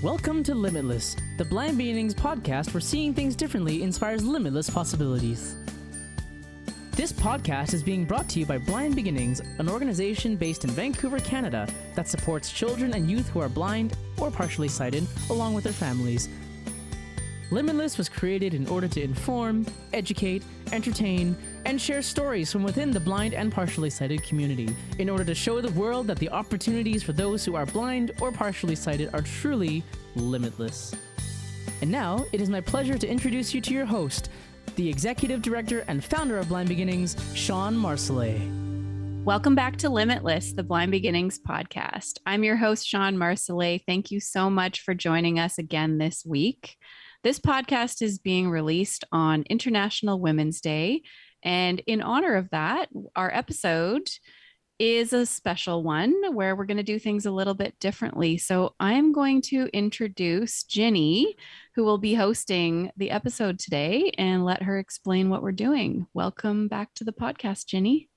Welcome to Limitless, the Blind Beginnings podcast where seeing things differently inspires limitless possibilities. This podcast is being brought to you by Blind Beginnings, an organization based in Vancouver, Canada, that supports children and youth who are blind or partially sighted, along with their families. Limitless was created in order to inform, educate, entertain, and share stories from within the blind and partially sighted community in order to show the world that the opportunities for those who are blind or partially sighted are truly limitless. And now, it is my pleasure to introduce you to your host, the Executive Director and Founder of Blind Beginnings, Shawn Marcellet. Welcome back to Limitless, the Blind Beginnings podcast. I'm your host, Shawn Marcellet. Thank you so much for joining us again this week. This podcast is being released on International Women's Day. And in honor of that, our episode is a special one where we're going to do things a little bit differently. So I'm going to introduce Jinnie, who will be hosting the episode today, and let her explain what we're doing. Welcome back to the podcast, Jinnie.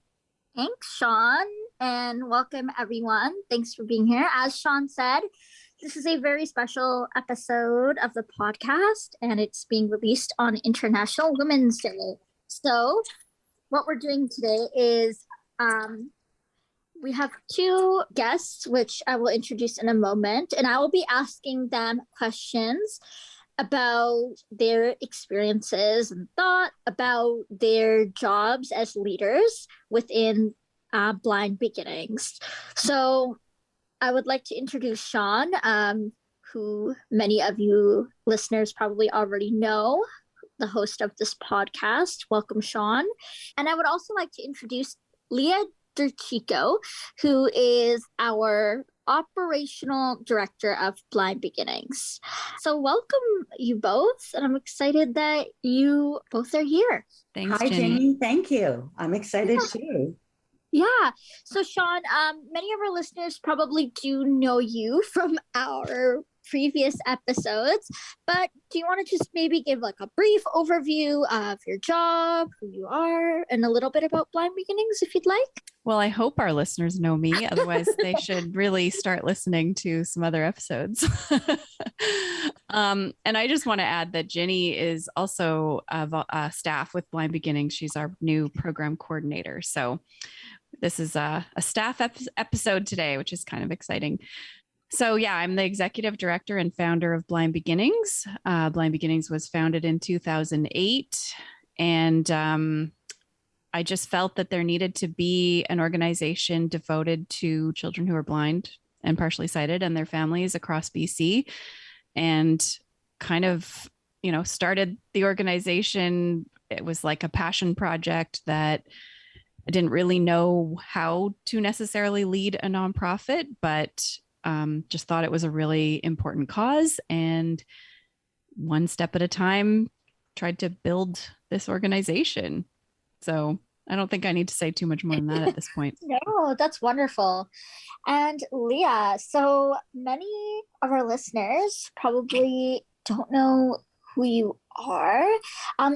Thanks, Shawn, and welcome everyone. Thanks for being here. As Shawn said, this is a very special episode of the podcast, and it's being released on International Women's Day. So what we're doing today is we have two guests, which I will introduce in a moment, and I will be asking them questions about their experiences and thought about their jobs as leaders within Blind Beginnings. So I would like to introduce Shawn, who many of you listeners probably already know, the host of this podcast. Welcome, Shawn. And I would also like to introduce Lia Dicicco, who is our operational director of Blind Beginnings. So welcome you both, and I'm excited that you both are here. Thanks, Hi, Jinnie. Jinnie. Thank you. I'm excited too. Yeah. So Shawn, many of our listeners probably do know you from our previous episodes, but do you want to just maybe give like a brief overview of your job, who you are, and a little bit about Blind Beginnings if you'd like? Well, I hope our listeners know me. Otherwise, they should really start listening to some other episodes. And I just want to add that Jinnie is also a staff with Blind Beginnings. She's our new program coordinator. So this is a staff episode today, which is kind of exciting. So yeah, I'm the executive director and founder of Blind Beginnings. Blind Beginnings was founded in 2008. And I just felt that there needed to be an organization devoted to children who are blind and partially sighted and their families across BC. And kind of, started the organization. It was like a passion project that I didn't really know how to necessarily lead a nonprofit, but just thought it was a really important cause, and one step at a time tried to build this organization. So I don't think I need to say too much more than that at this point. No, that's wonderful. And Leah, so many of our listeners probably don't know who you are.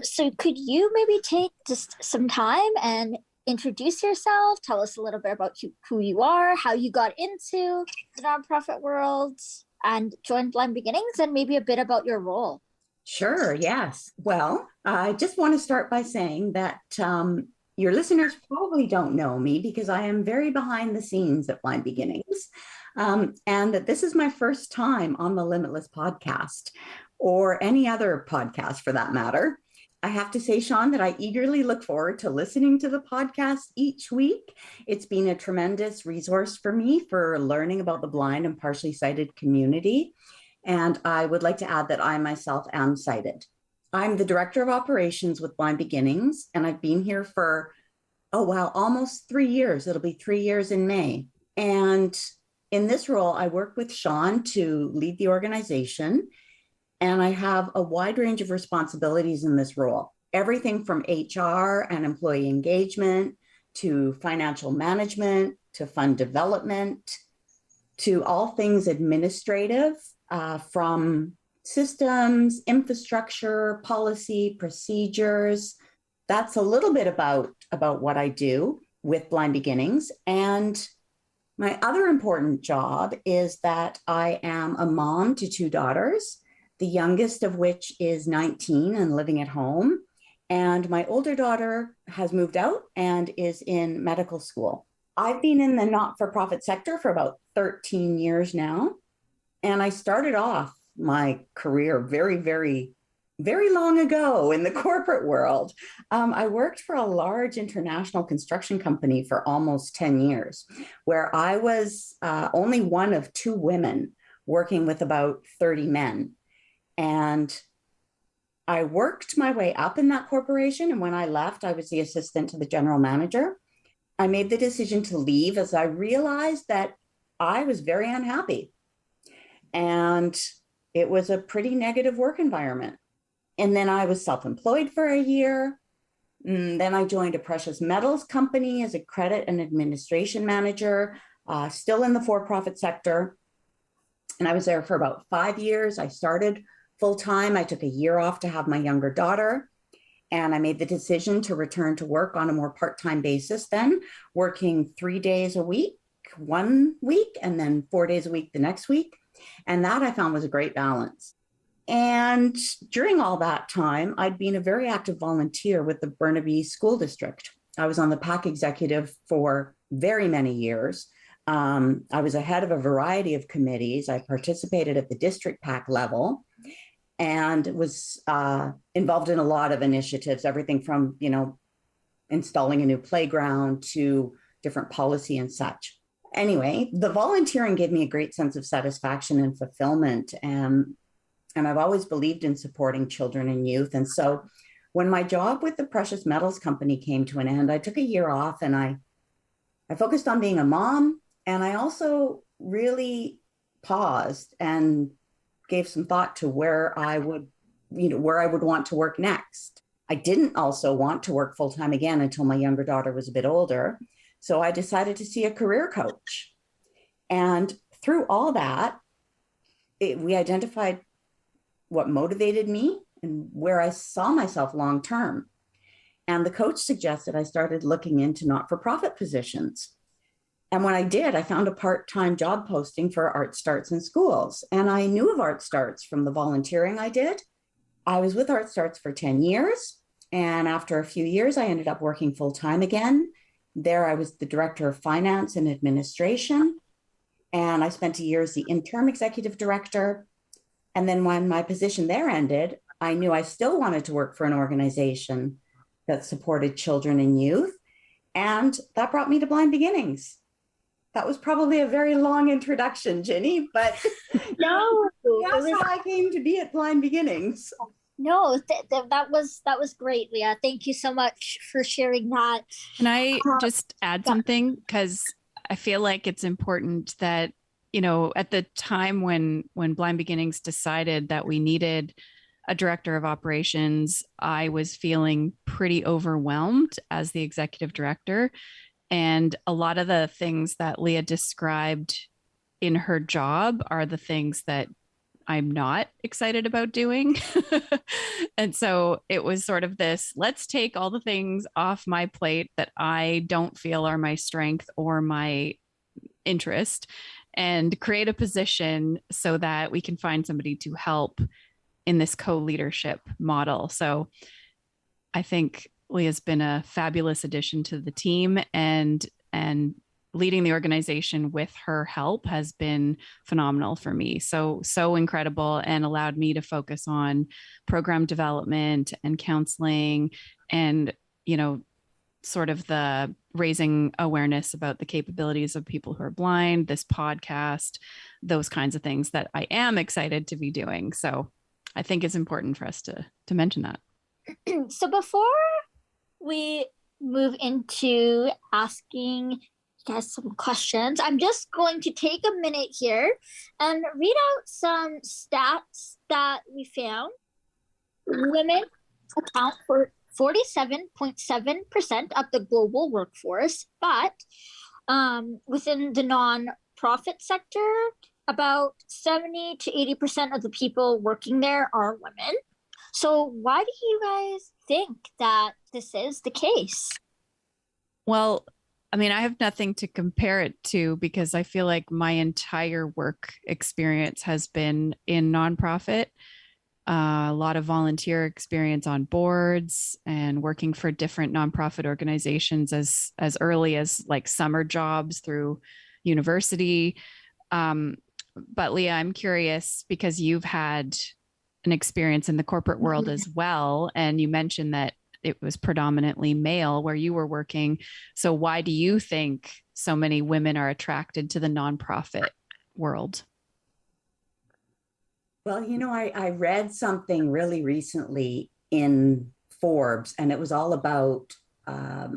So could you maybe take just some time and introduce yourself, tell us a little bit about who you are, how you got into the nonprofit world and joined Blind Beginnings, and maybe a bit about your role. Sure, yes. Well, I just want to start by saying that your listeners probably don't know me because I am very behind the scenes at Blind Beginnings, and that this is my first time on the Limitless podcast, or any other podcast for that matter. I have to say, Shawn, that I eagerly look forward to listening to the podcast each week. It's been a tremendous resource for me for learning about the blind and partially sighted community. And I would like to add that I myself am sighted. I'm the director of operations with Blind Beginnings, and I've been here for, almost 3 years. It'll be 3 years in May. And in this role, I work with Shawn to lead the organization. And I have a wide range of responsibilities in this role, everything from HR and employee engagement to financial management to fund development to all things administrative, from systems, infrastructure, policy, procedures. That's a little bit about what I do with Blind Beginnings. And My other important job is that I am a mom to two daughters, the youngest of which is 19 and living at home. And my older daughter has moved out and is in medical school. I've been in the not-for-profit sector for about 13 years now. And I started off my career very, very, very long ago in the corporate world. I worked for a large international construction company for almost 10 years, where I was only one of two women working with about 30 men. And I worked my way up in that corporation. And when I left, I was the assistant to the general manager. I made the decision to leave as I realized that I was very unhappy. And it was a pretty negative work environment. And then I was self-employed for a year. Then I joined a precious metals company as a credit and administration manager, still in the for-profit sector. And I was there for about 5 years. I started full-time. I took a year off to have my younger daughter. And I made the decision to return to work on a more part-time basis then, working 3 days a week, 1 week, and then 4 days a week the next week. And that I found was a great balance. And during all that time, I'd been a very active volunteer with the Burnaby School District. I was on the PAC executive for very many years. I was ahead of a variety of committees. I participated at the district PAC level and was involved in a lot of initiatives, everything from, installing a new playground to different policy and such. Anyway, the volunteering gave me a great sense of satisfaction and fulfillment. And I've always believed in supporting children and youth. And so when my job with the precious metals company came to an end, I took a year off and I focused on being a mom. And I also really paused and gave some thought to where I would want to work next. I didn't also want to work full-time again until my younger daughter was a bit older. So I decided to see a career coach. And through all that, we identified what motivated me and where I saw myself long-term. And the coach suggested I started looking into not-for-profit positions. And when I did, I found a part-time job posting for Art Starts in schools. And I knew of Art Starts from the volunteering I did. I was with Art Starts for 10 years. And after a few years, I ended up working full-time again. There, I was the director of finance and administration. And I spent a year as the interim executive director. And then when my position there ended, I knew I still wanted to work for an organization that supported children and youth. And that brought me to Blind Beginnings. That was probably a very long introduction, Jinnie, but No, that's how I came to be at Blind Beginnings. No, that was great, Leah. Thank you so much for sharing that. Can I just add something? Because I feel like it's important that, at the time when Blind Beginnings decided that we needed a director of operations, I was feeling pretty overwhelmed as the executive director. And a lot of the things that Leah described in her job are the things that I'm not excited about doing. And so it was sort of this, let's take all the things off my plate that I don't feel are my strength or my interest and create a position so that we can find somebody to help in this co-leadership model. So I think Leah's been a fabulous addition to the team, and leading the organization with her help has been phenomenal for me. So incredible, and allowed me to focus on program development and counseling and, sort of the raising awareness about the capabilities of people who are blind, this podcast, those kinds of things that I am excited to be doing. So I think it's important for us to mention that. So before we move into asking you guys some questions, I'm just going to take a minute here and read out some stats that we found. Women account for 47.7% of the global workforce, but within the non-profit sector, about 70 to 80% of the people working there are women. So why do you guys think that this is the case? Well, I mean, I have nothing to compare it to because I feel like my entire work experience has been in nonprofit. A lot of volunteer experience on boards and working for different nonprofit organizations as early as like summer jobs through university. But Leah, I'm curious because you've had an experience in the corporate world as well, and you mentioned that it was predominantly male where you were working. So why do you think so many women are attracted to the nonprofit world? Well, I read something really recently in Forbes, and it was all about,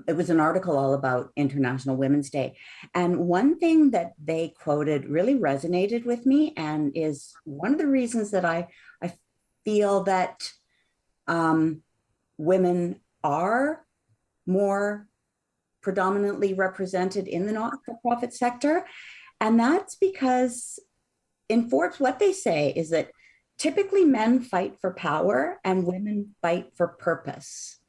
it was an article all about International Women's Day. And one thing that they quoted really resonated with me and is one of the reasons that I feel that women are more predominantly represented in the not-for-profit sector. And that's because in Forbes, what they say is that typically men fight for power and women fight for purpose.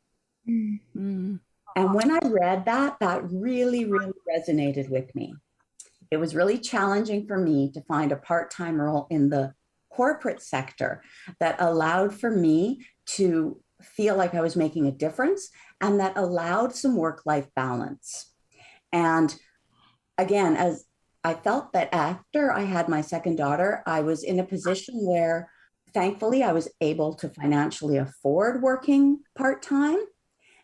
Mm-hmm. And when I read that, that really, really resonated with me. It was really challenging for me to find a part-time role in the corporate sector that allowed for me to feel like I was making a difference and that allowed some work-life balance. And again, as I felt that after I had my second daughter, I was in a position where thankfully I was able to financially afford working part-time.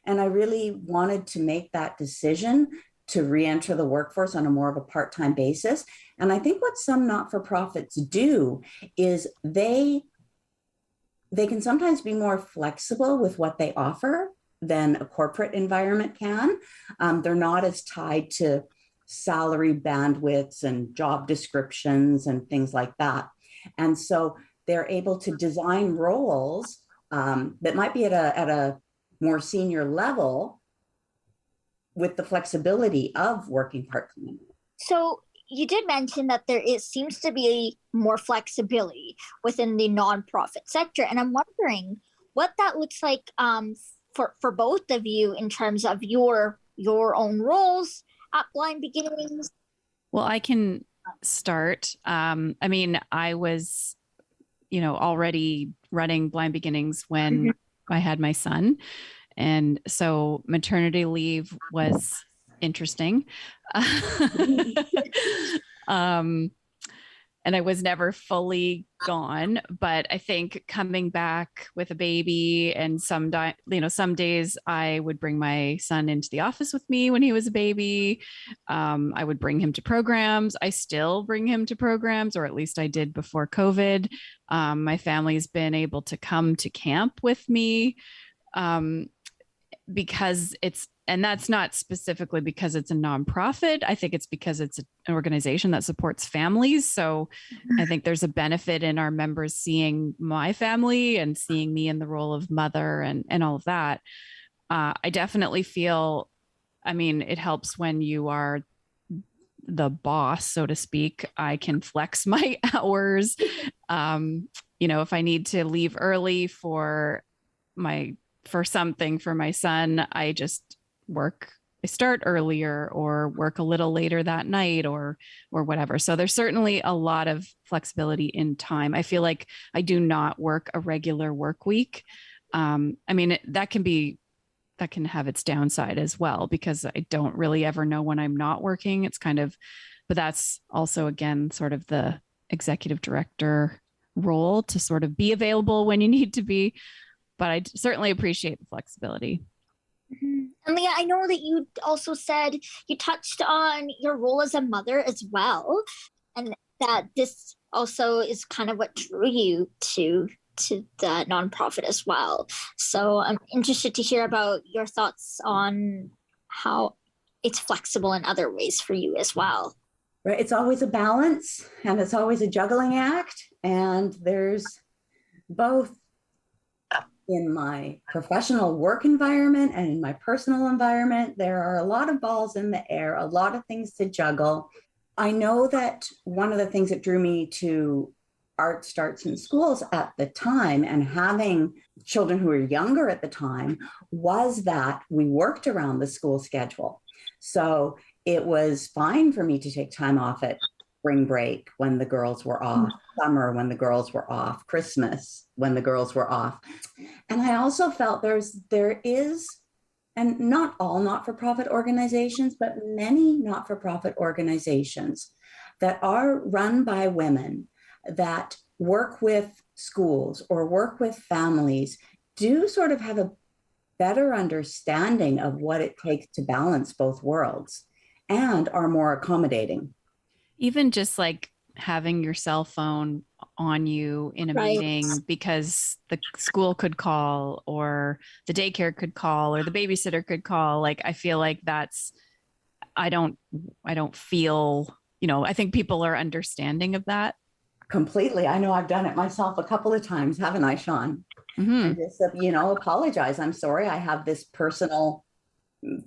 And I really wanted to make that decision to re-enter the workforce on a more of a part-time basis. And I think what some not-for-profits do is they can sometimes be more flexible with what they offer than a corporate environment can. They're not as tied to salary bandwidths and job descriptions and things like that. And so they're able to design roles that might be at a more senior level with the flexibility of working part-time. So you did mention that seems to be more flexibility within the nonprofit sector. And I'm wondering what that looks like for both of you in terms of your own roles at Blind Beginnings. Well, I can start. I mean, I was, already running Blind Beginnings when I had my son. And so maternity leave was interesting. And I was never fully gone, but I think coming back with a baby and some days I would bring my son into the office with me when he was a baby. I would bring him to programs. I still bring him to programs, or at least I did before COVID. My family's been able to come to camp with me. Because and that's not specifically because it's a nonprofit. I think it's because it's an organization that supports families. So I think there's a benefit in our members seeing my family and seeing me in the role of mother and all of that. I definitely feel, it helps when you are the boss, so to speak. I can flex my hours. If I need to leave early for something for my son, I just I start earlier or work a little later that night or whatever. So there's certainly a lot of flexibility in time. I feel like I do not work a regular work week. That can have its downside as well, because I don't really ever know when I'm not working. But that's also, again, sort of the executive director role to sort of be available when you need to be. But I certainly appreciate the flexibility. And Leah, I know that you also said you touched on your role as a mother as well, and that this also is kind of what drew you to the nonprofit as well. So I'm interested to hear about your thoughts on how it's flexible in other ways for you as well. Right. It's always a balance and it's always a juggling act. And there's both in my professional work environment and in my personal environment. There are a lot of balls in the air, a lot of things to juggle. I know that one of the things that drew me to art starts in schools at the time and having children who were younger at the time was that we worked around the school schedule. So it was fine for me to take time off at spring break when the girls were off, summer when the girls were off, Christmas when the girls were off. And I also felt there is, and not all not-for-profit organizations, but many not-for-profit organizations that are run by women that work with schools or work with families do sort of have a better understanding of what it takes to balance both worlds and are more accommodating. Even just like having your cell phone on you in a meeting because the school could call or the daycare could call or the babysitter could call. Like, I feel like I don't feel, I think people are understanding of that. Completely. I know I've done it myself a couple of times, haven't I, Shawn? Mm-hmm. And just, apologize. I'm sorry. I have this personal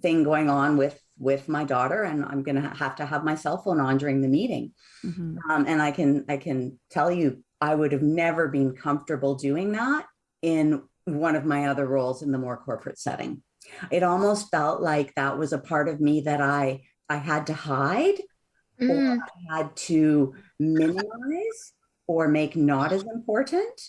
thing going on with my daughter, and I'm going to have my cell phone on during the meeting. Mm-hmm. And I can tell you, I would have never been comfortable doing that in one of my other roles in the more corporate setting. It almost felt like that was a part of me that I had to hide or I had to minimize or make not as important.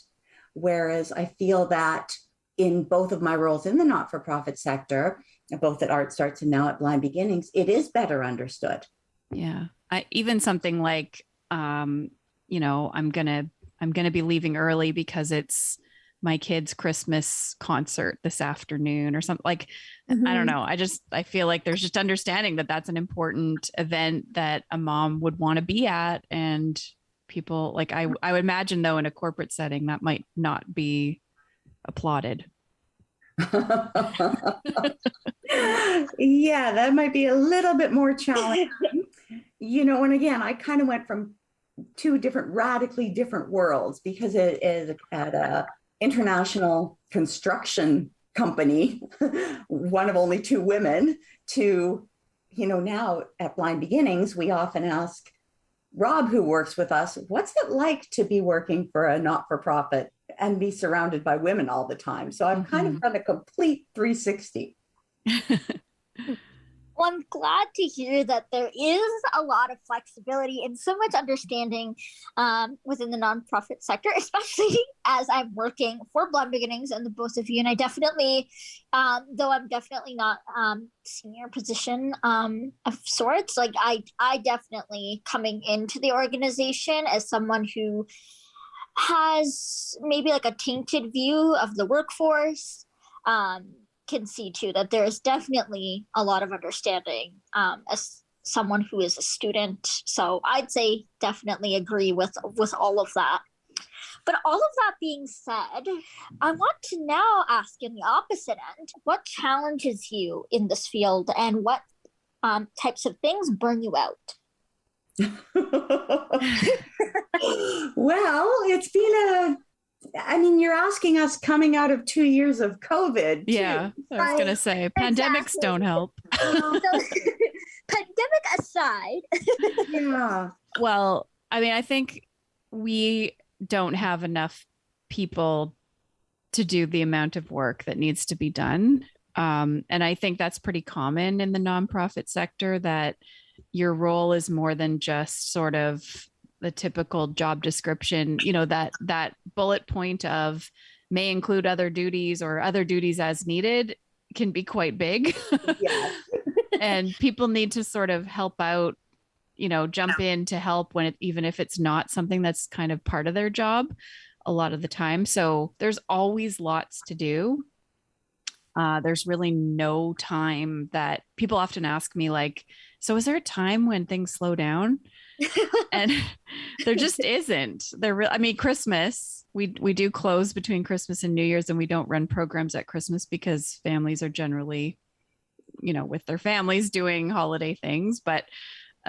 Whereas I feel that in both of my roles in the not-for-profit sector, both at Art Starts and now at Blind Beginnings, it is better understood. Yeah. Even something like, I'm gonna be leaving early because it's my kid's Christmas concert this afternoon or something. Like, I don't know. I feel like there's just understanding that that's an important event that a mom would want to be at, and people like I would imagine though in a corporate setting that might not be applauded. Yeah, that might be a little bit more challenging. And again, I kind of went from two radically different worlds, because it is at a international construction company, one of only two women, to, now at Blind Beginnings, we often ask Rob, who works with us, what's it like to be working for a not-for-profit and be surrounded by women all the time? So I've kind of done a complete 360. Well, I'm glad to hear that there is a lot of flexibility and so much understanding within the nonprofit sector, especially as I'm working for Blind Beginnings and the both of you. And I definitely, though I'm definitely not senior position of sorts, like I definitely coming into the organization as someone who has maybe like a tainted view of the workforce, can see too that there is definitely a lot of understanding as someone who is a student. So I'd say definitely agree with all of that. But all of that being said, I want to now ask in the opposite end, what challenges you in this field and what types of things burn you out? Well, it's been you're asking us coming out of 2 years of COVID. Yeah, I was going to say, pandemics don't help. Pandemic aside. Yeah. Well, I think we don't have enough people to do the amount of work that needs to be done. And I think that's pretty common in the nonprofit sector, that your role is more than just sort of the typical job description, that bullet point of may include other duties or other duties as needed can be quite big. Yeah. And people need to sort of help out, jump in to help even if it's not something that's kind of part of their job a lot of the time. So there's always lots to do. There's really no time. That people often ask me, like, so is there a time when things slow down? And there just isn't. Christmas, we do close between Christmas and New Year's, and we don't run programs at Christmas because families are generally, with their families doing holiday things. But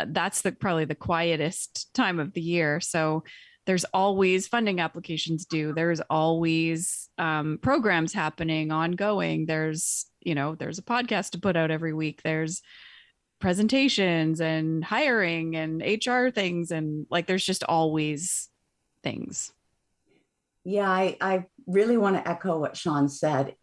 that's probably the quietest time of the year. So there's always funding applications due. There's always programs happening, ongoing. There's a podcast to put out every week. There's presentations and hiring and HR things. And like, there's just always things. Yeah, I really want to echo what Shawn said.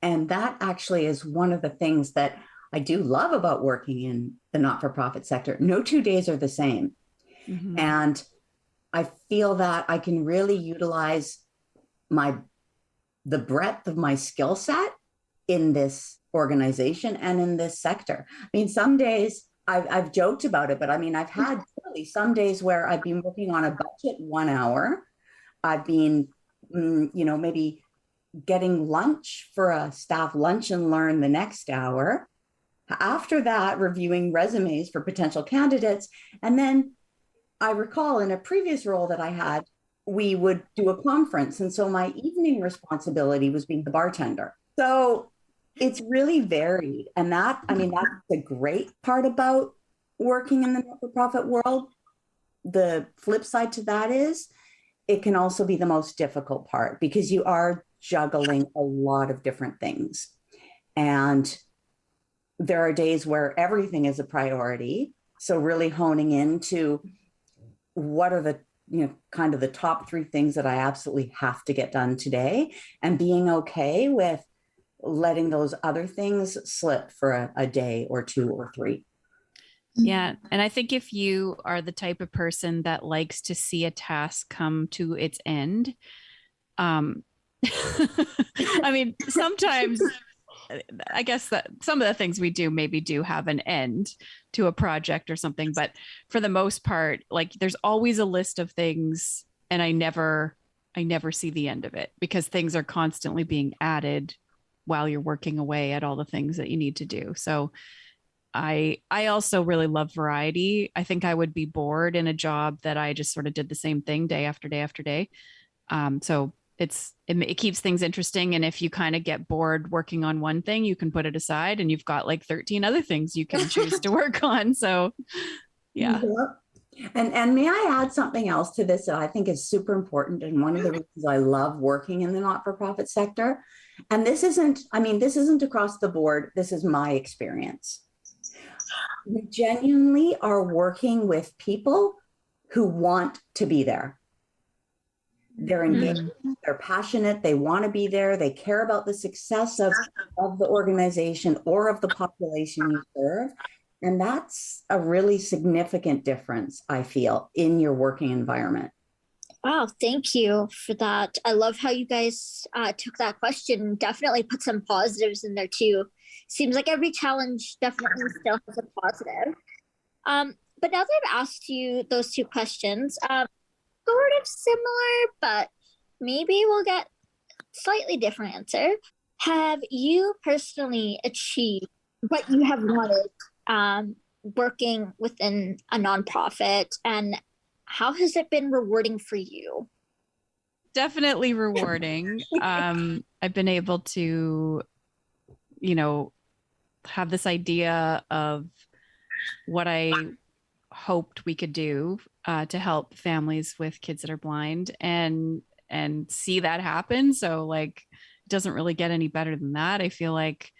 And that actually is one of the things that I do love about working in the the not-for-profit sector. No 2 days are the same. Mm-hmm. And I feel that I can really utilize the breadth of my skill set in this organization and in this sector. I mean, some days I've joked about it, but I mean, I've had really some days where I've been working on a budget 1 hour. I've been, maybe getting lunch for a staff lunch and learn the next hour. After that, reviewing resumes for potential candidates. And then I recall in a previous role that I had, we would do a conference. And so my evening responsibility was being the bartender. So it's really varied. And that's the great part about working in the not-for-profit world. The flip side to that is it can also be the most difficult part because you are juggling a lot of different things. And there are days where everything is a priority. So really honing into what are the kind of the top 3 things that I absolutely have to get done today, and being okay with letting those other things slip for a day or 2 or 3. Yeah. And I think if you are the type of person that likes to see a task come to its end, I mean, sometimes I guess that some of the things we do maybe do have an end to a project or something, but for the most part, like there's always a list of things and I never see the end of it because things are constantly being added while you're working away at all the things that you need to do. So I also really love variety. I think I would be bored in a job that I just sort of did the same thing day after day after day. So it keeps things interesting. And if you kind of get bored working on one thing, you can put it aside and you've got like 13 other things you can choose to work on. So yeah. And may I add something else to this that I think is super important, and one of the reasons I love working in the not-for-profit sector, and this isn't across the board, this is my experience. We genuinely are working with people who want to be there. They're engaged, they're passionate, they want to be there, they care about the success of the organization or of the population you serve. And that's a really significant difference, I feel, in your working environment. Wow, thank you for that. I love how you guys took that question and definitely put some positives in there too. Seems like every challenge definitely still has a positive. But now that I've asked you those 2 questions, sort of similar, but maybe we'll get slightly different answer. Have you personally achieved what you have wanted working within a nonprofit, and how has it been rewarding for you? Definitely rewarding. I've been able to, have this idea of what I hoped we could do to help families with kids that are blind and see that happen. So like, it doesn't really get any better than that. I feel like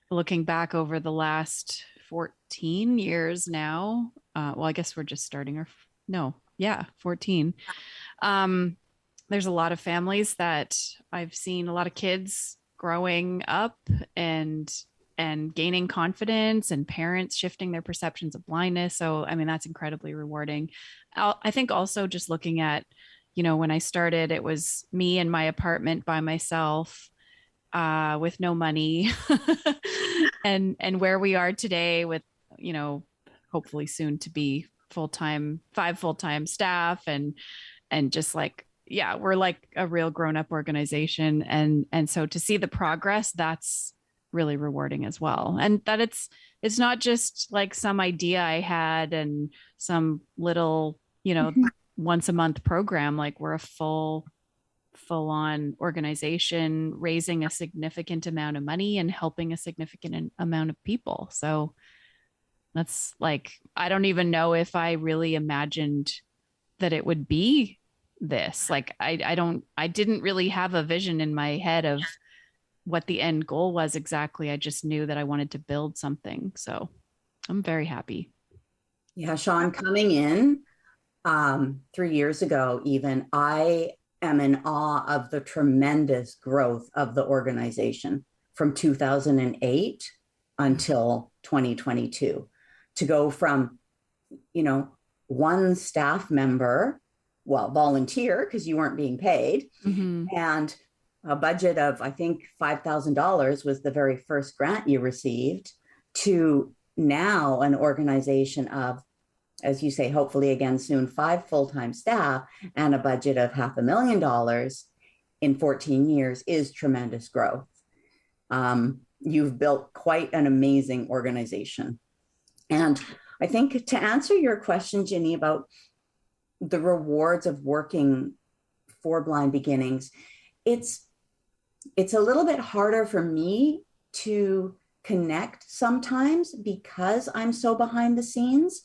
looking back over the last 14 years now, I guess we're just starting 14. There's a lot of families that I've seen, a lot of kids growing up and gaining confidence, and parents shifting their perceptions of blindness. So, I mean, that's incredibly rewarding. I think also just looking at, when I started, it was me in my apartment by myself with no money and where we are today with, hopefully soon to be 5 full-time staff and just like, yeah, we're like a real grown-up organization. And so to see the progress, that's really rewarding as well. And that it's not just like some idea I had and some little, once a month program. Like we're a full on organization raising a significant amount of money and helping a significant amount of people. So that's like, I don't even know if I really imagined that it would be this. Like I didn't really have a vision in my head of what the end goal was exactly. I just knew that I wanted to build something. So I'm very happy. Yeah, Shawn, coming in 3 years ago, even, I am in awe of the tremendous growth of the organization from 2008 until 2022. to go from, one staff member, volunteer because you weren't being paid, and a budget of, I think, $5,000 was the very first grant you received, to now an organization of, as you say, hopefully again soon, 5 full-time staff and a budget of $500,000 in 14 years is tremendous growth. You've built quite an amazing organization. And I think to answer your question, Jinnie, about the rewards of working for Blind Beginnings, it's a little bit harder for me to connect sometimes because I'm so behind the scenes.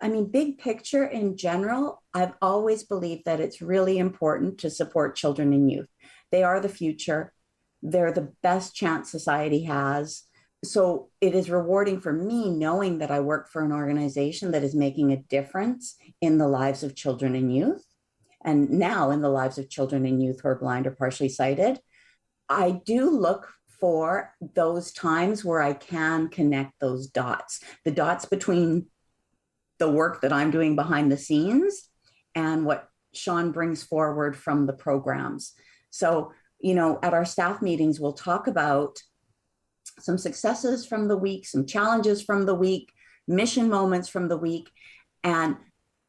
I mean, big picture in general, I've always believed that it's really important to support children and youth. They are the future. They're the best chance society has. So it is rewarding for me knowing that I work for an organization that is making a difference in the lives of children and youth, and now in the lives of children and youth who are blind or partially sighted. I do look for those times where I can connect those dots, the dots between the work that I'm doing behind the scenes and what Shawn brings forward from the programs. So, at our staff meetings, we'll talk about some successes from the week, some challenges from the week, mission moments from the week. And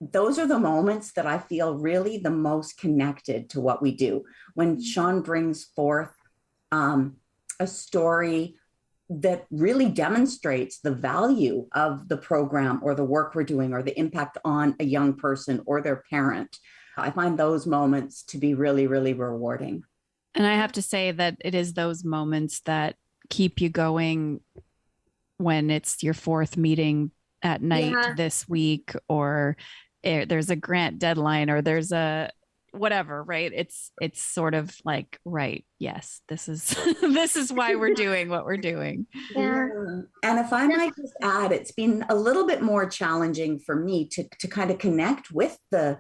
those are the moments that I feel really the most connected to what we do. When Shawn brings forth a story that really demonstrates the value of the program or the work we're doing or the impact on a young person or their parent, I find those moments to be really, really rewarding. And I have to say that it is those moments that keep you going when it's your 4th meeting at night this week, or there's a grant deadline, or there's a whatever, right? It's sort of like, right, yes, this is this is why we're doing what we're doing. Yeah. And if I might just add, it's been a little bit more challenging for me to kind of connect with the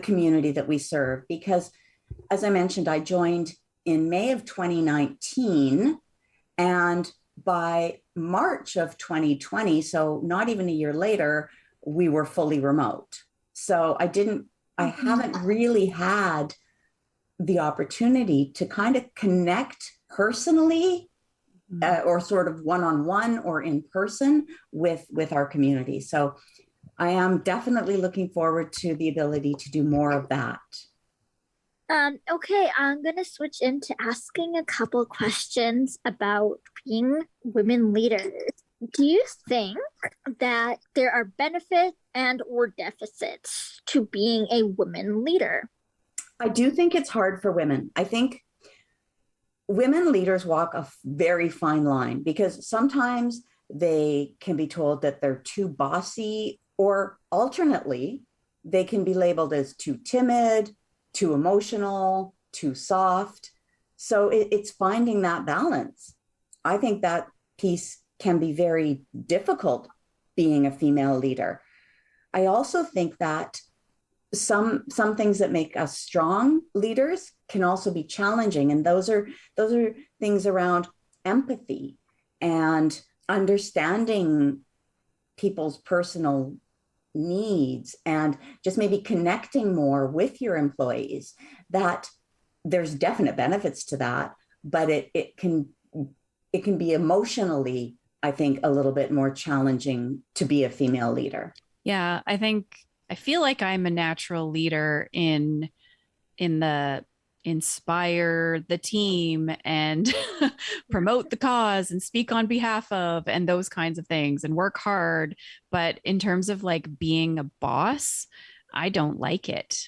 community that we serve, because as I mentioned, I joined in May of 2019, and by March of 2020, so not even a year later, we were fully remote. So I haven't really had the opportunity to kind of connect personally or sort of one-on-one or in person with our community. So I am definitely looking forward to the ability to do more of that. Okay, I'm going to switch into asking a couple questions about being women leaders. Do you think that there are benefits and or deficits to being a woman leader? I do think it's hard for women. I think women leaders walk a very fine line because sometimes they can be told that they're too bossy, or alternately, they can be labeled as too timid, too emotional, too soft. So it's finding that balance. I think that piece can be very difficult being a female leader. I also think that some things that make us strong leaders can also be challenging. And those are things around empathy and understanding people's personal needs and just maybe connecting more with your employees. That there's definite benefits to that, but it can be emotionally, I think, a little bit more challenging to be a female leader. Yeah, I feel like I'm a natural leader in the inspire the team and promote the cause and speak on behalf of and those kinds of things and work hard. But in terms of like being a boss, I don't like it.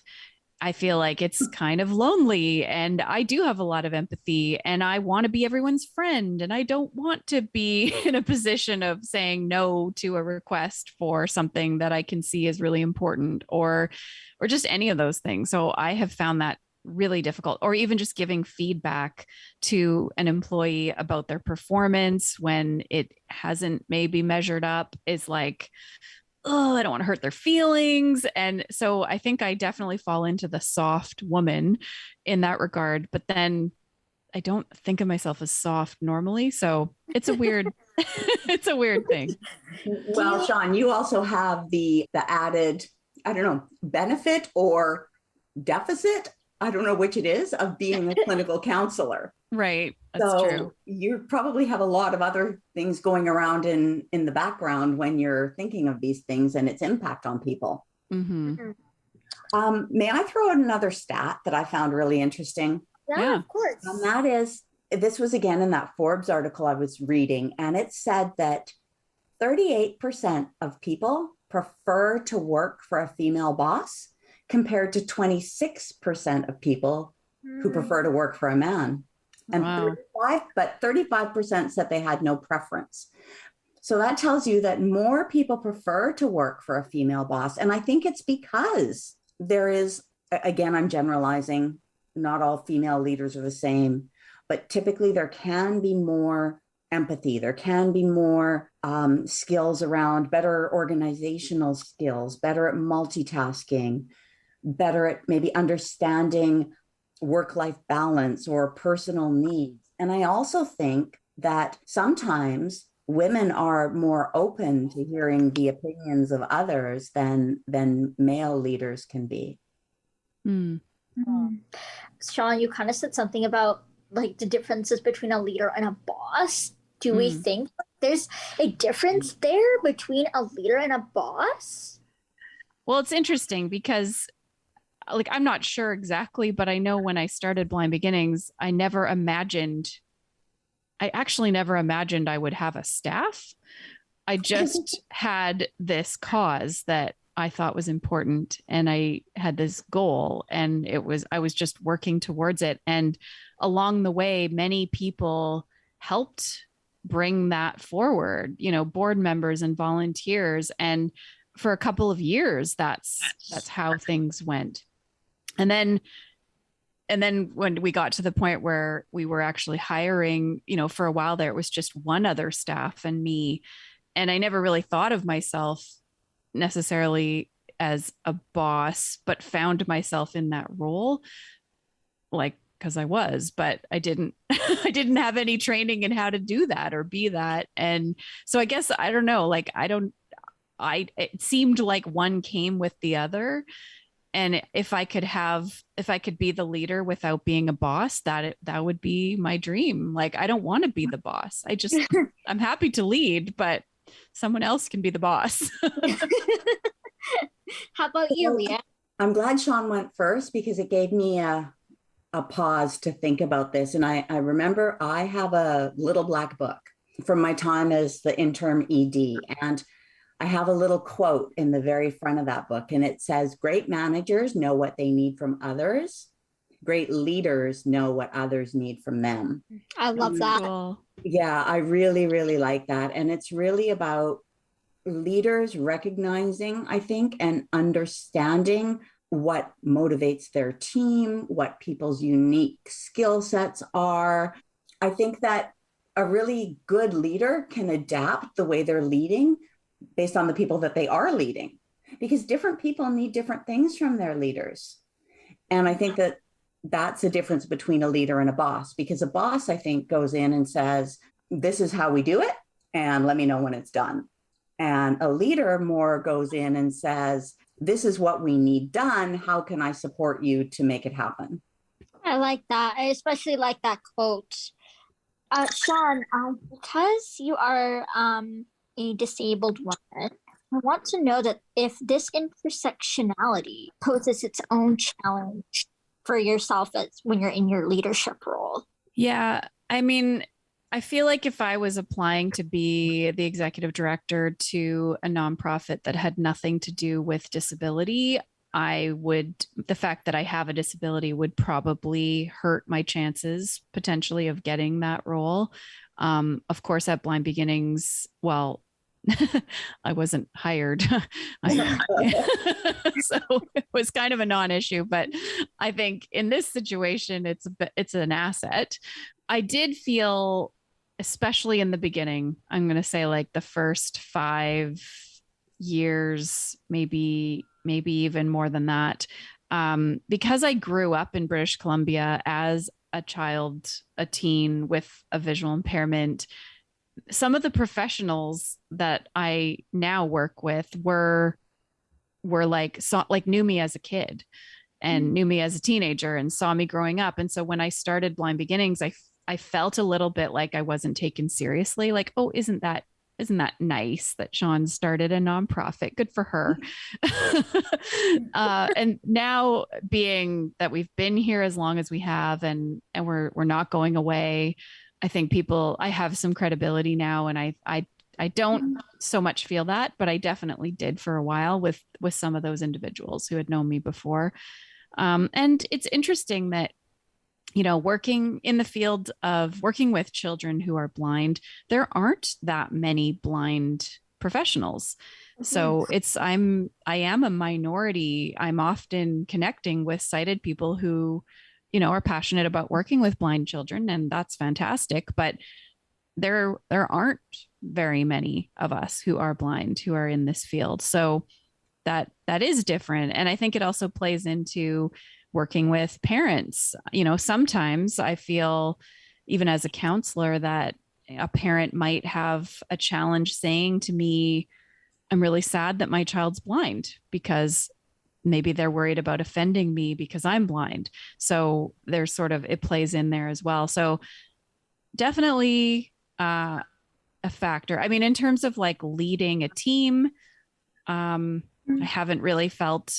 I feel like it's kind of lonely, and I do have a lot of empathy, and I want to be everyone's friend, and I don't want to be in a position of saying no to a request for something that I can see is really important, or just any of those things. So I have found that really difficult, or even just giving feedback to an employee about their performance when it hasn't maybe measured up is like, oh, I don't want to hurt their feelings. And so I think I definitely fall into the soft woman in that regard. But then don't think of myself as soft normally. So it's a weird, it's a weird thing. Well, Shawn, you also have the added, I don't know, benefit or deficit, I don't know which it is, of being a clinical counselor. Right. That's so true. You probably have a lot of other things going around in the background when you're thinking of these things and its impact on people. Mm-hmm. May I throw in another stat that I found really interesting? Yeah, of course. And that is, this was again in that Forbes article I was reading, and it said that 38% of people prefer to work for a female boss compared to 26% of people who prefer to work for a man. And Wow. 35% said they had no preference. So that tells you that more people prefer to work for a female boss. And I think it's because there is, again, I'm generalizing, not all female leaders are the same, but typically there can be more empathy. There can be more skills around better organizational skills, better at multitasking, better at maybe understanding work-life balance or personal needs. And I also think that sometimes women are more open to hearing the opinions of others than male leaders can be. Mm. Shawn, you kind of said something about like the differences between a leader and a boss. Do we think there's a difference there between a leader and a boss? Well, it's interesting because like, I'm not sure exactly, but I know when I started Blind Beginnings, I actually never imagined I would have a staff. I just had this cause that I thought was important, and I had this goal, and I was just working towards it. And along the way, many people helped bring that forward, board members and volunteers. And for a couple of years, that's how things went. And then when we got to the point where we were actually hiring, for a while there, it was just one other staff and me. And I never really thought of myself necessarily as a boss, but found myself in that role, like, because I was, but I didn't have any training in how to do that or be that. And so I guess, I don't know, like, it seemed like one came with the other. And if I could be the leader without being a boss, that would be my dream. Like, I don't want to be the boss. I'm happy to lead, but someone else can be the boss. How about you, Leah? I'm glad Shawn went first because it gave me a pause to think about this. And I remember I have a little black book from my time as the interim ED. And I have a little quote in the very front of that book, and it says, "Great managers know what they need from others. Great leaders know what others need from them." I love that. Cool. Yeah, I really, really like that. And it's really about leaders recognizing, I think, and understanding what motivates their team, what people's unique skill sets are. I think that a really good leader can adapt the way they're leading based on the people that they are leading, because different people need different things from their leaders. And I think that that's a difference between a leader and a boss, because a boss, I think, goes in and says, "This is how we do it, and let me know when it's done." And a leader more goes in and says, "This is what we need done. How can I support you to make it happen?" I like that. I especially like that quote. Shawn, because you are a disabled woman, I want to know that if this intersectionality poses its own challenge for yourself when you're in your leadership role. Yeah. I mean, I feel like if I was applying to be the executive director to a nonprofit that had nothing to do with disability, the fact that I have a disability would probably hurt my chances potentially of getting that role. Of course, at Blind Beginnings, well, I wasn't hired. So it was kind of a non-issue, but I think in this situation, it's an asset. I did feel, especially in the beginning, I'm going to say like the first 5 years, maybe even more than that, because I grew up in British Columbia as a teen with a visual impairment, some of the professionals that I now work with were like knew me as a kid and knew me as a teenager and saw me growing up. And so when I started Blind Beginnings, I felt a little bit like I wasn't taken seriously. Like, oh, isn't that nice that Shawn started a nonprofit? Good for her. And now, being that we've been here as long as we have, and we're not going away, I think I have some credibility now, and I don't so much feel that, but I definitely did for a while with some of those individuals who had known me before. And it's interesting that, working in the field of working with children who are blind, there aren't that many blind professionals. So I am a minority. I'm often connecting with sighted people who, are passionate about working with blind children, and that's fantastic. But there aren't very many of us who are blind who are in this field. So that is different. And I think it also plays into working with parents. Sometimes I feel, even as a counselor, that a parent might have a challenge saying to me, I'm really sad that my child's blind, because maybe they're worried about offending me because I'm blind. So there's it plays in there as well. So definitely a factor. I mean, in terms of like leading a team, I haven't really felt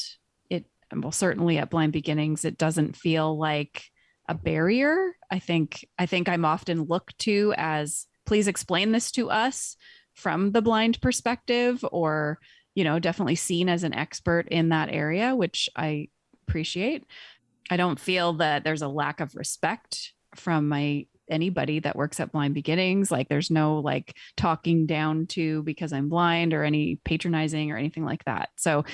it. Well, certainly at Blind Beginnings, it doesn't feel like a barrier. I think I'm often looked to as, please explain this to us from the blind perspective, or, definitely seen as an expert in that area, which I appreciate. I don't feel that there's a lack of respect from anybody that works at Blind Beginnings. Like, there's no like talking down to because I'm blind, or any patronizing or anything like that. So,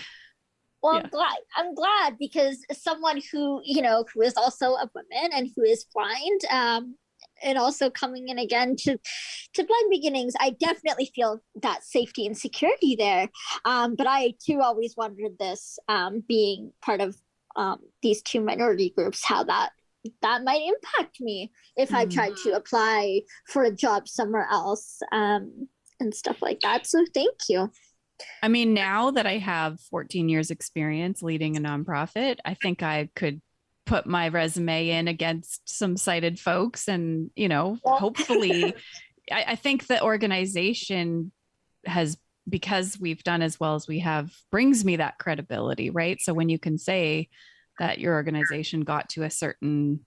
well, yeah. I'm glad, because as someone who, who is also a woman and who is blind, and also coming in again to Blind Beginnings, I definitely feel that safety and security there. But I too always wondered this, being part of these two minority groups, how that might impact me if I tried to apply for a job somewhere else, and stuff like that. So thank you. I mean, now that I have 14 years experience leading a nonprofit, I think I could put my resume in against some sighted folks, and, hopefully I think the organization has, because we've done as well as we have, brings me that credibility, right? So when you can say that your organization got to a certain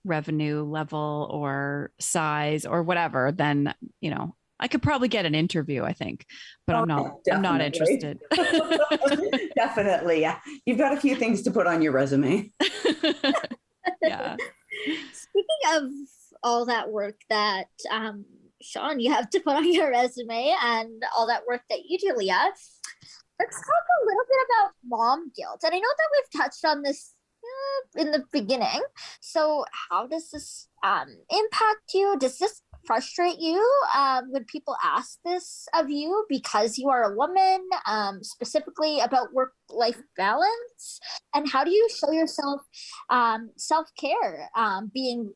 revenue level or size or whatever, then, I could probably get an interview, I think, but I'm not interested. Definitely. Yeah. You've got a few things to put on your resume. Yeah. Speaking of all that work that, Shawn, you have to put on your resume, and all that work that you do, Leah, let's talk a little bit about mom guilt. And I know that we've touched on this in the beginning. So how does this impact you? Does this frustrate you when people ask this of you because you are a woman, specifically about work-life balance? And how do you show yourself self-care, being,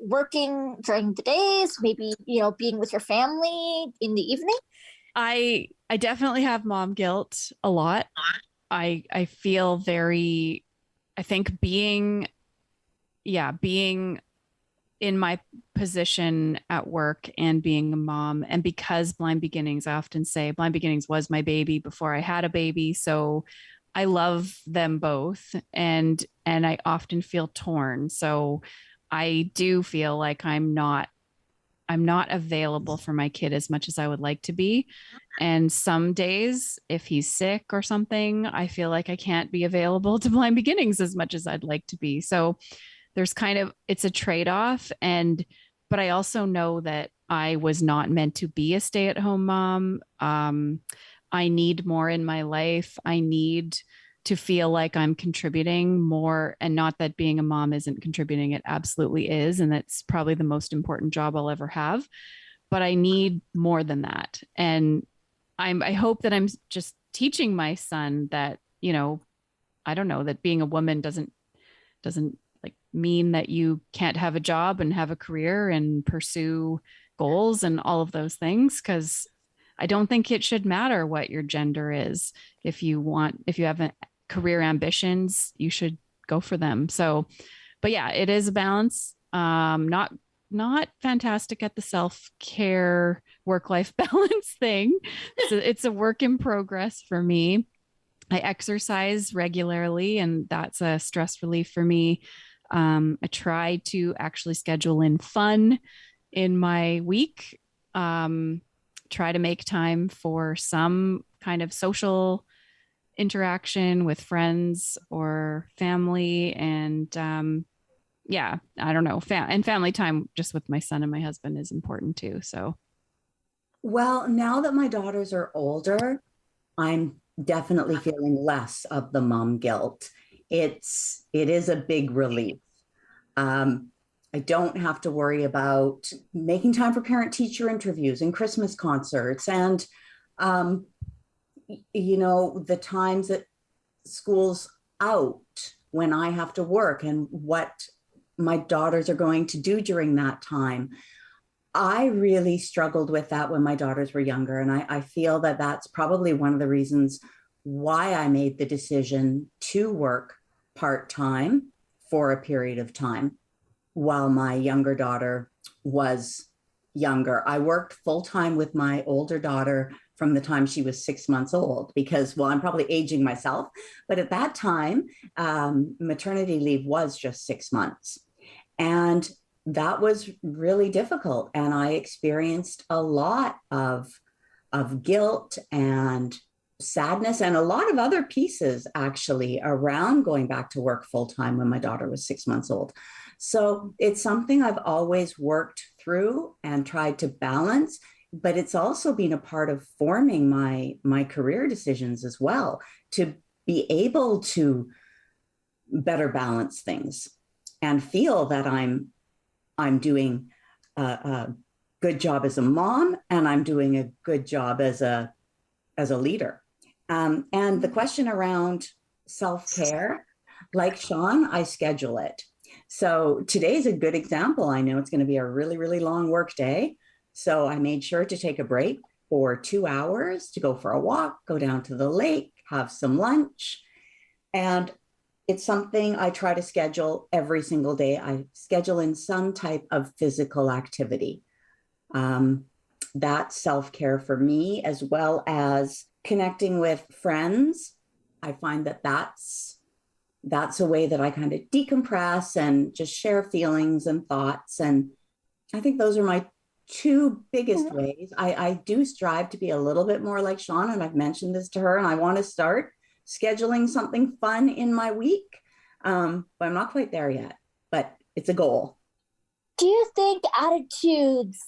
working during the days, maybe, being with your family in the evening? I definitely have mom guilt a lot. I feel very, I think being in my position at work and being a mom, and because Blind Beginnings, I often say Blind Beginnings was my baby before I had a baby. So I love them both, and I often feel torn. So I do feel like I'm not available for my kid as much as I would like to be. And some days, if he's sick or something, I feel like I can't be available to Blind Beginnings as much as I'd like to be. So there's it's a trade-off. But I also know that I was not meant to be a stay-at-home mom. I need more in my life. I need to feel like I'm contributing more, and not that being a mom isn't contributing. It absolutely is. And that's probably the most important job I'll ever have, but I need more than that. And I hope that I'm just teaching my son that, I don't know, that being a woman doesn't like mean that you can't have a job and have a career and pursue goals and all of those things. Cause I don't think it should matter what your gender is. If you have career ambitions, you should go for them. So, but yeah, it is a balance. Not fantastic at the self-care work-life balance thing. So it's a work in progress for me. I exercise regularly, and that's a stress relief for me. I try to actually schedule in fun in my week. Try to make time for some kind of social interaction with friends or family. And yeah, I don't know. And family time just with my son and my husband is important too. So, well, now that my daughters are older, I'm definitely feeling less of the mom guilt. It is a big relief. I don't have to worry about making time for parent-teacher interviews and Christmas concerts and, the times that school's out when I have to work and what my daughters are going to do during that time. I really struggled with that when my daughters were younger. And I feel that that's probably one of the reasons why I made the decision to work part-time for a period of time while my younger daughter was younger. I worked full-time with my older daughter from the time she was 6 months old because, well, I'm probably aging myself, but at that time, maternity leave was just 6 months. And that was really difficult. And I experienced a lot of guilt and sadness and a lot of other pieces actually around going back to work full time when my daughter was 6 months old. So it's something I've always worked through and tried to balance, but it's also been a part of forming my career decisions as well, to be able to better balance things and feel that I'm doing a good job as a mom and I'm doing a good job as a leader. And the question around self-care, like Shawn, I schedule it. So today's a good example. I know it's going to be a really, really long work day. So I made sure to take a break for 2 hours to go for a walk, go down to the lake, have some lunch. And it's something I try to schedule every single day. I schedule in some type of physical activity. That's self-care for me, as well as connecting with friends. I find that that's a way that I kind of decompress and just share feelings and thoughts. And I think those are my two biggest ways. I do strive to be a little bit more like Shawn, and I've mentioned this to her, and I want to start scheduling something fun in my week. But I'm not quite there yet, but it's a goal. Do you think attitudes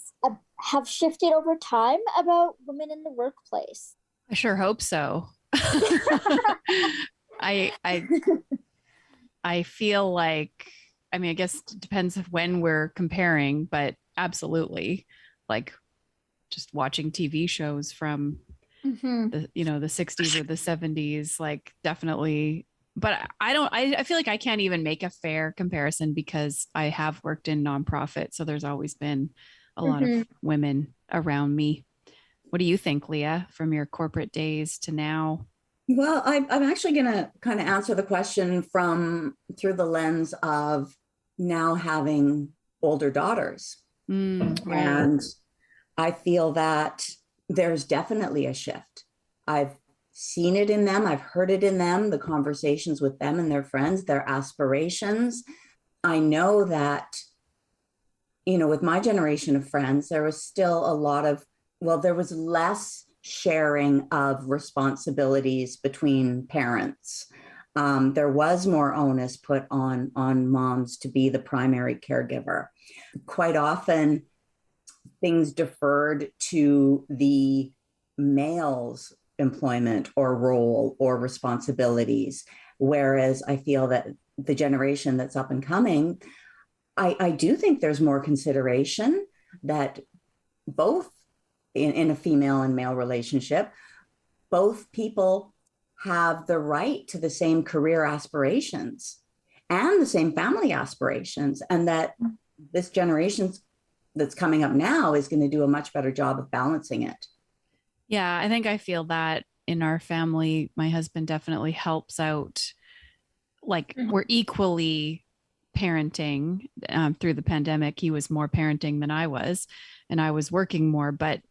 have shifted over time about women in the workplace? I sure hope so. I feel like, I mean, I guess it depends when we're comparing, but absolutely, like just watching TV shows from the 60s or the 70s, like definitely. But I feel like I can't even make a fair comparison because I have worked in nonprofit. So there's always been a lot of women around me. What do you think, Leah, from your corporate days to now? Well, I'm actually going to kind of answer the question through the lens of now having older daughters. Right. And I feel that there's definitely a shift. I've seen it in them. I've heard it in them, the conversations with them and their friends, their aspirations. I know that, with my generation of friends, there was still there was less sharing of responsibilities between parents. There was more onus put on moms to be the primary caregiver. Quite often, things deferred to the male's employment or role or responsibilities. Whereas I feel that the generation that's up and coming, I do think there's more consideration that both in a female and male relationship, both people have the right to the same career aspirations. and the same family aspirations, and that this generation that's coming up now is going to do a much better job of balancing it. Yeah, I think I feel that in our family. My husband definitely helps out. Like we're equally parenting through the pandemic. He was more parenting than I was, and I was working more. But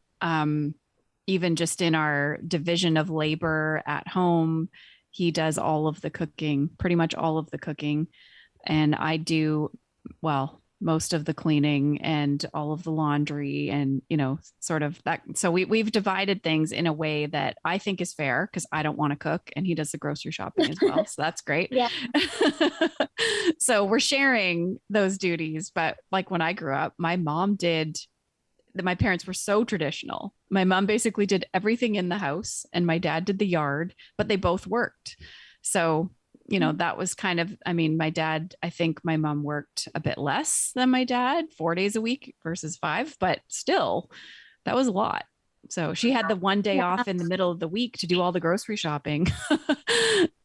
even just in our division of labor at home, he does all of the cooking, pretty much all of the cooking. And I do, well, most of the cleaning and all of the laundry and, sort of that. So we've divided things in a way that I think is fair because I don't want to cook and he does the grocery shopping as well. So that's great. Yeah. So we're sharing those duties. But like when I grew up, my parents were so traditional. My mom basically did everything in the house and my dad did the yard, but they both worked. So that was kind of, my dad, I think my mom worked a bit less than my dad, 4 days a week versus 5, but still that was a lot. So she had the one day off in the middle of the week to do all the grocery shopping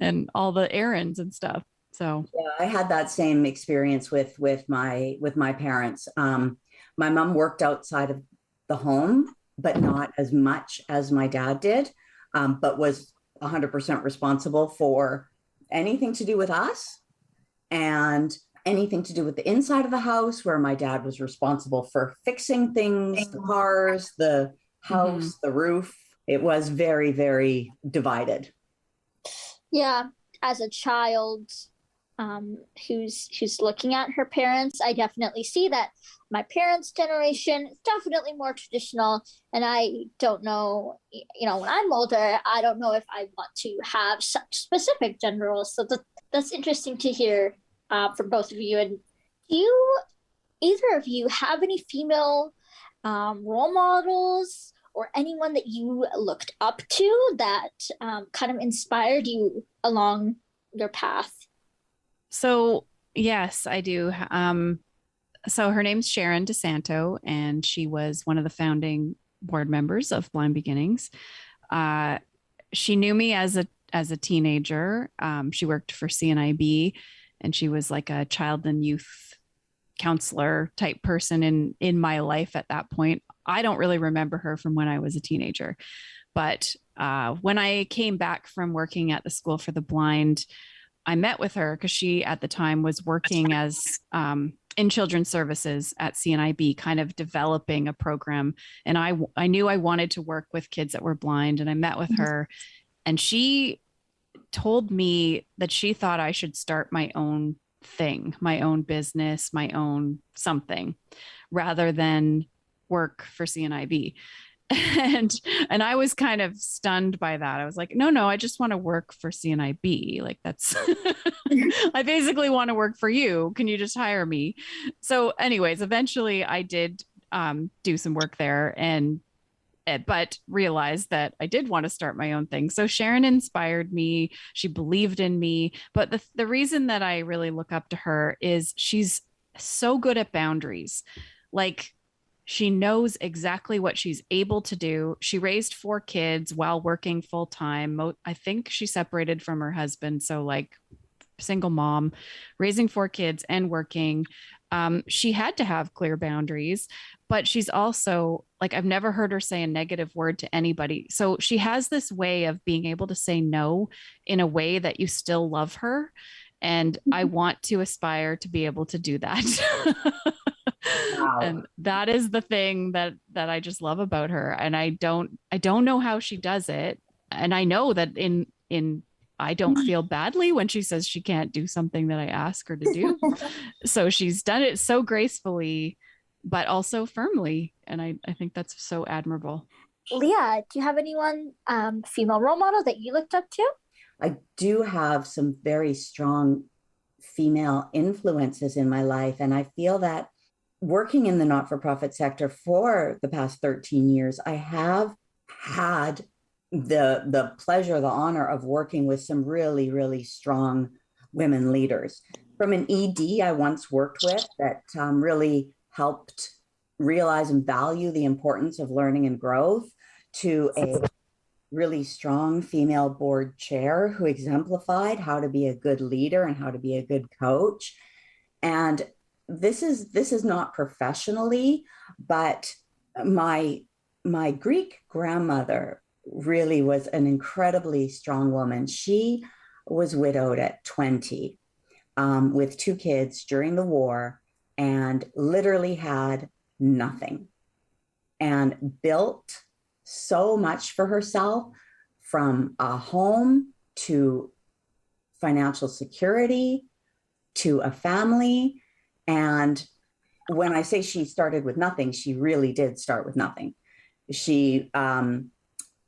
and all the errands and stuff. So yeah, I had that same experience with my parents. My mom worked outside of the home, but not as much as my dad did, but was 100% responsible for anything to do with us and anything to do with the inside of the house, where my dad was responsible for fixing things, the cars, the house, the roof. It was very, very divided. Yeah. As a child who's looking at her parents, I definitely see that my parents' generation is definitely more traditional. And I don't know, when I'm older, I don't know if I want to have such specific gender roles. So that's interesting to hear from both of you. And do either of you have any female role models or anyone that you looked up to that kind of inspired you along your path? So yes, I do. So her name's Sharon DeSanto, and she was one of the founding board members of Blind Beginnings. She knew me as a teenager. She worked for CNIB, and she was like a child and youth counselor type person in my life at that point. I don't really remember her from when I was a teenager, but when I came back from working at the School for the Blind, I met with her because she at the time was working as in children's services at CNIB, kind of developing a program. And I knew I wanted to work with kids that were blind, and I met with her, and she told me that she thought I should start my own thing, my own business, my own something, rather than work for CNIB. And I was kind of stunned by that. I was like, no, I just want to work for CNIB. Like that's, I basically want to work for you. Can you just hire me? So anyways, eventually I did do some work there but realized that I did want to start my own thing. So Sharon inspired me. She believed in me. But the reason that I really look up to her is she's so good at boundaries. Like, she knows exactly what she's able to do. She raised 4 kids while working full time. I think she separated from her husband. So like single mom, raising 4 kids and working. She had to have clear boundaries, but she's also like, I've never heard her say a negative word to anybody. So she has this way of being able to say no in a way that you still love her. And I want to aspire to be able to do that. Wow. And that is the thing that I just love about her. And I don't know how she does it. And I know that I don't feel badly when she says she can't do something that I ask her to do. So she's done it so gracefully, but also firmly. And I think that's so admirable. Leah, do you have anyone female role model that you looked up to? I do have some very strong female influences in my life. And I feel that working in the not-for-profit sector for the past 13 years, I have had the pleasure, the honor of working with some really, really strong women leaders. From an ED I once worked with that really helped realize and value the importance of learning and growth, to a really strong female board chair who exemplified how to be a good leader and how to be a good coach. And this is not professionally, but my Greek grandmother really was an incredibly strong woman. She was widowed at 20 with 2 kids during the war and literally had nothing and built so much for herself, from a home to financial security to a family. And when I say she started with nothing, she really did start with nothing. She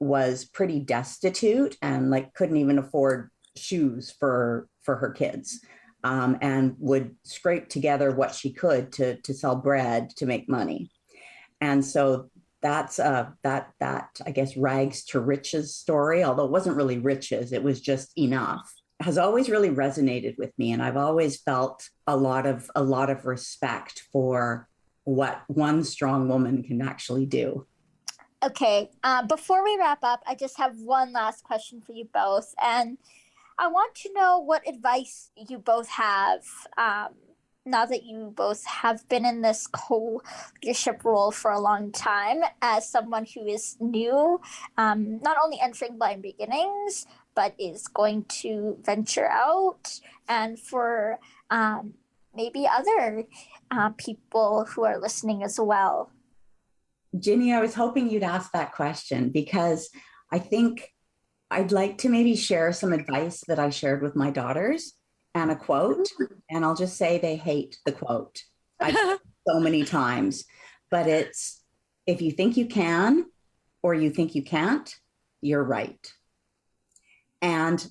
was pretty destitute and like couldn't even afford shoes for her kids, and would scrape together what she could to sell bread to make money. And so that's that I guess rags to riches story, although it wasn't really riches, it was just enough, has always really resonated with me. And I've always felt a lot of respect for what one strong woman can actually do. Okay, before we wrap up, I just have one last question for you both. And I want to know what advice you both have, now that you both have been in this co-leadership role for a long time, as someone who is new, not only entering Blind Beginnings, but is going to venture out, and for maybe other people who are listening as well. Jinnie, I was hoping you'd ask that question, because I think I'd like to maybe share some advice that I shared with my daughters and a quote. And I'll just say they hate the quote. I've said it so many times, but it's, if you think you can or you think you can't, you're right. And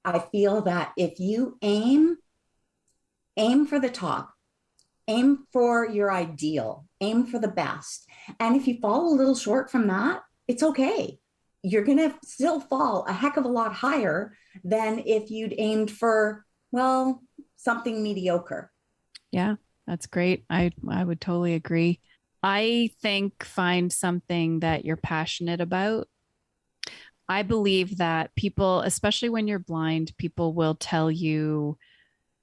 I feel that if you aim for the top, aim for your ideal, aim for the best. And if you fall a little short from that, it's okay. You're going to still fall a heck of a lot higher than if you'd aimed for, well, something mediocre. Yeah, that's great. I would totally agree. I think find something that you're passionate about. I believe that people, especially when you're blind, people will tell you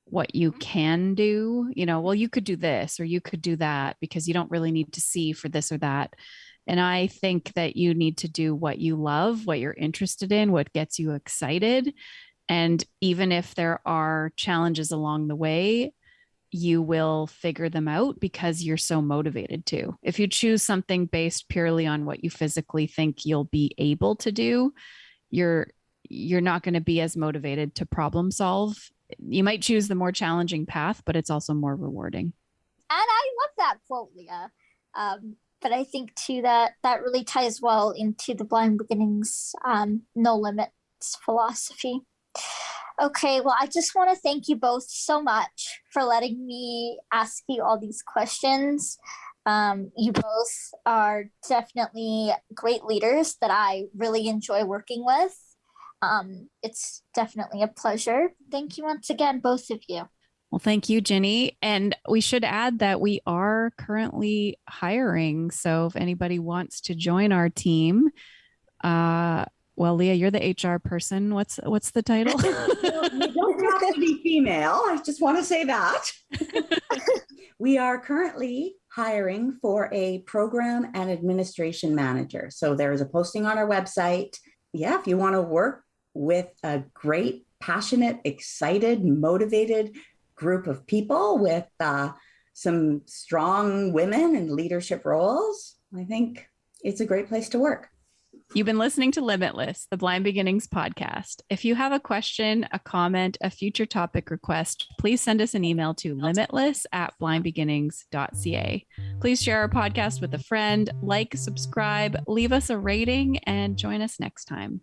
what you can do. You know, well, you could do this or you could do that because you don't really need to see for this or that. And I think that you need to do what you love, what you're interested in, what gets you excited. And even if there are challenges along the way, you will figure them out because you're so motivated to. If you choose something based purely on what you physically think you'll be able to do, you're not going to be as motivated to problem solve. You might choose the more challenging path, but it's also more rewarding. And I love that quote, Leah. But I think too that really ties well into the Blind Beginnings no limits philosophy. Okay, well, I just want to thank you both so much for letting me ask you all these questions. You both are definitely great leaders that I really enjoy working with. It's definitely a pleasure. Thank you once again, both of you. Well, thank you, Jinnie. And we should add that we are currently hiring. So if anybody wants to join our team, well, Leah, you're the HR person. What's the title? You don't have to be female. I just want to say that. We are currently hiring for a program and administration manager. So there is a posting on our website. Yeah, if you want to work with a great, passionate, excited, motivated group of people with some strong women in leadership roles, I think it's a great place to work. You've been listening to Limitless, the Blind Beginnings podcast. If you have a question, a comment, a future topic request, please send us an email to limitless@blindbeginnings.ca. Please share our podcast with a friend, like, subscribe, leave us a rating, and join us next time.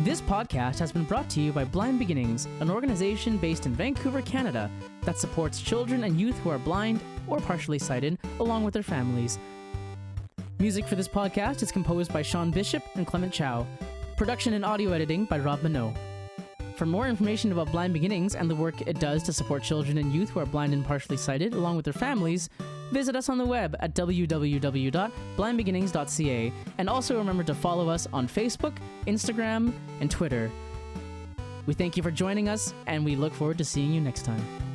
This podcast has been brought to you by Blind Beginnings, an organization based in Vancouver, Canada, that supports children and youth who are blind or partially sighted, along with their families. Music for this podcast is composed by Shawn Bishop and Clement Chow. Production and audio editing by Rob Minot. For more information about Blind Beginnings and the work it does to support children and youth who are blind and partially sighted, along with their families, visit us on the web at www.blindbeginnings.ca, and also remember to follow us on Facebook, Instagram, and Twitter. We thank you for joining us, and we look forward to seeing you next time.